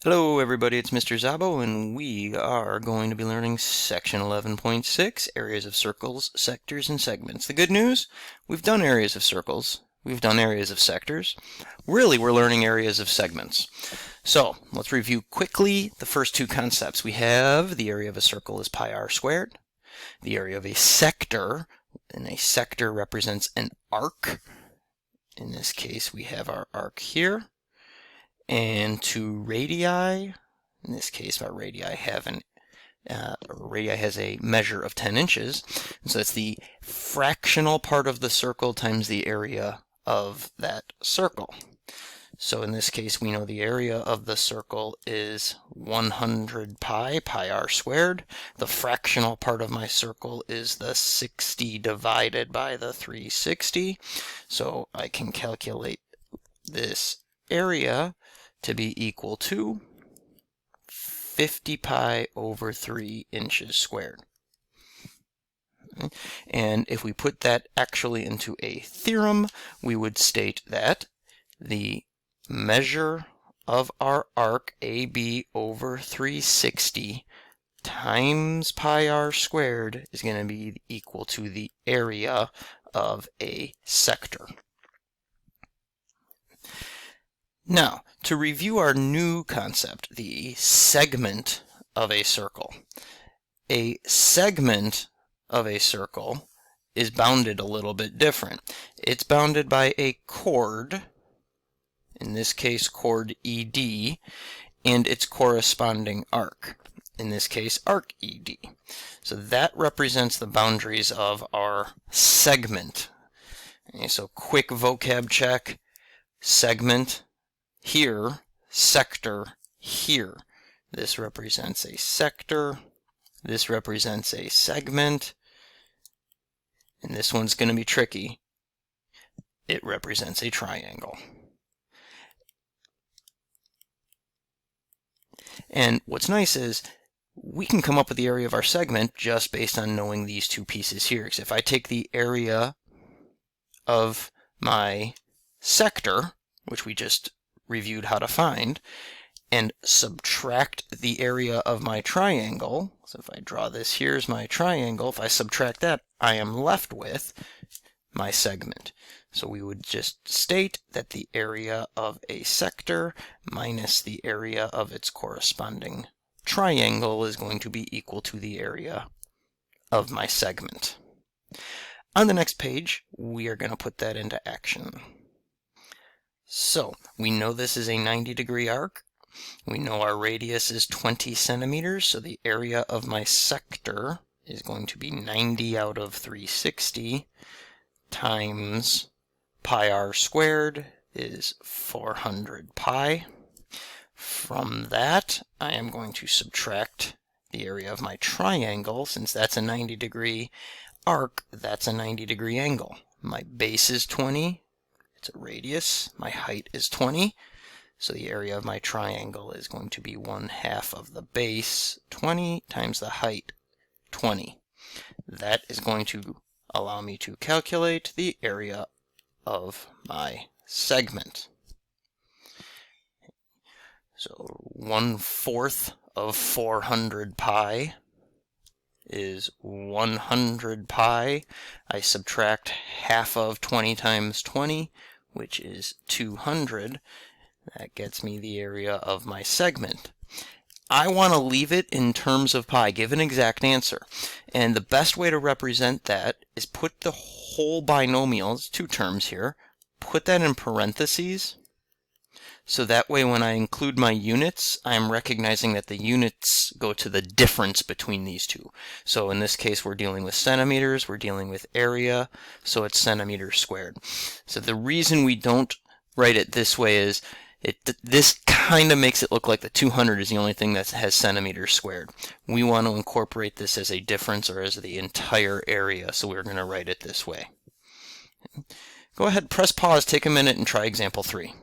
Hello everybody, it's Mr. Zabo, and we are going to be learning section 11.6, areas of circles, sectors, and segments. The good news, we've done areas of circles, we've done areas of sectors. Really, we're learning areas of segments. So, let's review quickly the first two concepts. We have the area of a circle is pi r squared. The area of a sector, and a sector represents an arc. In this case, we have our arc here. And to radii, in this case our radii have radii has a measure of 10 inches, and so that's the fractional part of the circle times the area of that circle. So in this case we know the area of the circle is 100 pi r squared. The fractional part of my circle is the 60 divided by the 360. So I can calculate this area to be equal to 50 pi over 3 inches squared. And if we put that actually into a theorem, we would state that the measure of our arc AB over 360 times pi r squared is going to be equal to the area of a sector. Now, to review our new concept, the segment of a circle. A segment of a circle is bounded a little bit different. It's bounded by a chord, in this case chord ED, and its corresponding arc, in this case arc ED. So that represents the boundaries of our segment. Okay, so quick vocab check, segment here, sector here. This represents a sector, this represents a segment, and this one's going to be tricky. It represents a triangle. And what's nice is we can come up with the area of our segment just based on knowing these two pieces here. Because if I take the area of my sector, which we just reviewed how to find, and subtract the area of my triangle, so if I draw this, here's my triangle, if I subtract that, I am left with my segment. So we would just state that the area of a sector minus the area of its corresponding triangle is going to be equal to the area of my segment. On the next page, we are going to put that into action. So, we know this is a 90-degree arc. We know our radius is 20 centimeters, so the area of my sector is going to be 90 out of 360 times pi r squared is 400 pi. From that, I am going to subtract the area of my triangle. Since that's a 90-degree arc, that's a 90-degree angle. My base is 20. It's a radius. My height is 20. So the area of my triangle is going to be 1/2 of the base, 20, times the height, 20. That is going to allow me to calculate the area of my segment. So 1/4 of 400 pi is 100 pi. I subtract half of 20 times 20, which is 200. That gets me the area of my segment. I want to leave it in terms of pi, give an exact answer. And the best way to represent that is put the whole binomial, it's two terms here, put that in parentheses. So that way when I include my units, I'm recognizing that the units go to the difference between these two. So in this case, we're dealing with centimeters, we're dealing with area, so it's centimeters squared. So the reason we don't write it this way is this kind of makes it look like the 200 is the only thing that has centimeters squared. We want to incorporate this as a difference or as the entire area, so we're going to write it this way. Go ahead, press pause, take a minute, and try example 3.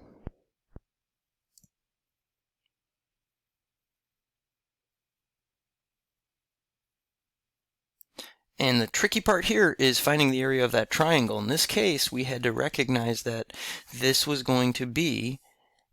And the tricky part here is finding the area of that triangle. In this case, we had to recognize that this was going to be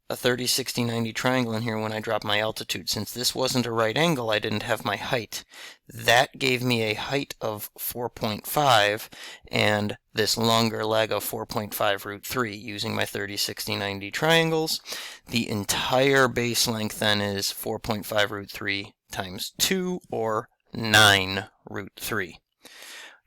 a 30, 60, 90 triangle in here when I dropped my altitude. Since this wasn't a right angle, I didn't have my height. That gave me a height of 4.5 and this longer leg of 4.5 root 3 using my 30, 60, 90 triangles. The entire base length then is 4.5 root 3 times 2, or 9 root 3.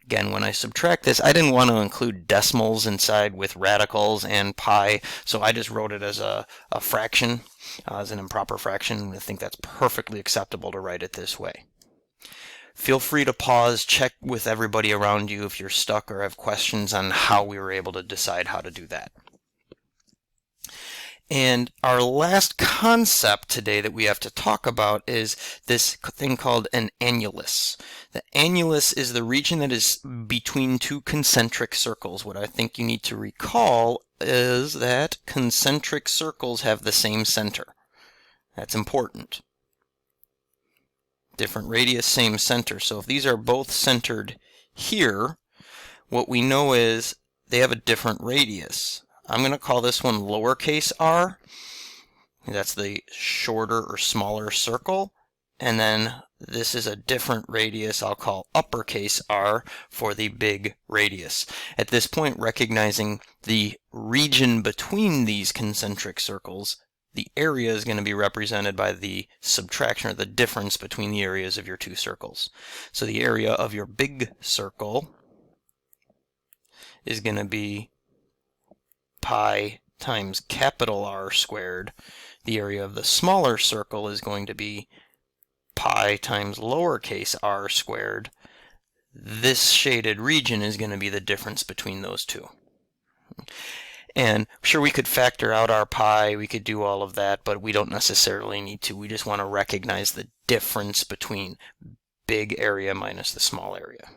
Again, when I subtract this, I didn't want to include decimals inside with radicals and pi, so I just wrote it as a fraction, as an improper fraction. I think that's perfectly acceptable to write it this way. Feel free to pause, check with everybody around you if you're stuck or have questions on how we were able to decide how to do that. And our last concept today that we have to talk about is this thing called an annulus. The annulus is the region that is between two concentric circles. What I think you need to recall is that concentric circles have the same center. That's important. Different radius, same center. So if these are both centered here, what we know is they have a different radius. I'm going to call this one lowercase r. That's the shorter or smaller circle. And then this is a different radius I'll call uppercase R for the big radius. At this point, recognizing the region between these concentric circles, the area is going to be represented by the subtraction or the difference between the areas of your two circles. So the area of your big circle is going to be pi times capital R squared. The area of the smaller circle is going to be pi times lowercase r squared. This shaded region is going to be the difference between those two. And sure, we could factor out our pi, we could do all of that, but we don't necessarily need to. We just want to recognize the difference between big area minus the small area.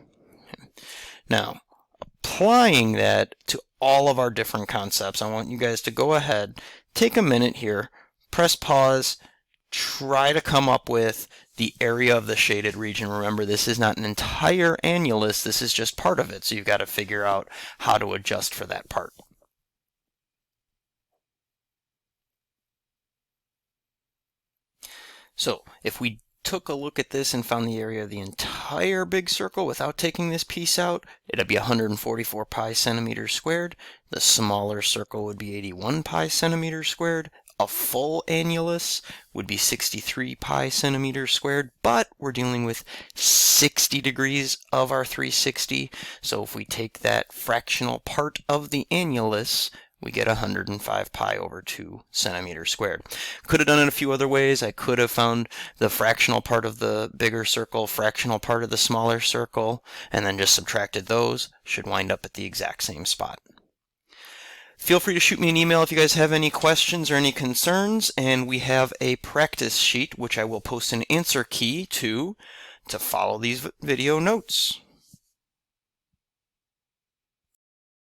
Now, applying that to all of our different concepts, I want you guys to go ahead, take a minute here, press pause, try to come up with the area of the shaded region. Remember, this is not an entire annulus, this is just part of it, so you've got to figure out how to adjust for that part. So if we took a look at this and found the area of the entire big circle without taking this piece out, it'd be 144 pi centimeters squared. The smaller circle would be 81 pi centimeters squared. A full annulus would be 63 pi centimeters squared, but we're dealing with 60 degrees of our 360. So if we take that fractional part of the annulus, we get 105 pi over 2 centimeters squared. Could have done it a few other ways. I could have found the fractional part of the bigger circle, fractional part of the smaller circle, and then just subtracted those. Should wind up at the exact same spot. Feel free to shoot me an email if you guys have any questions or any concerns, and we have a practice sheet which I will post an answer key to follow these video notes.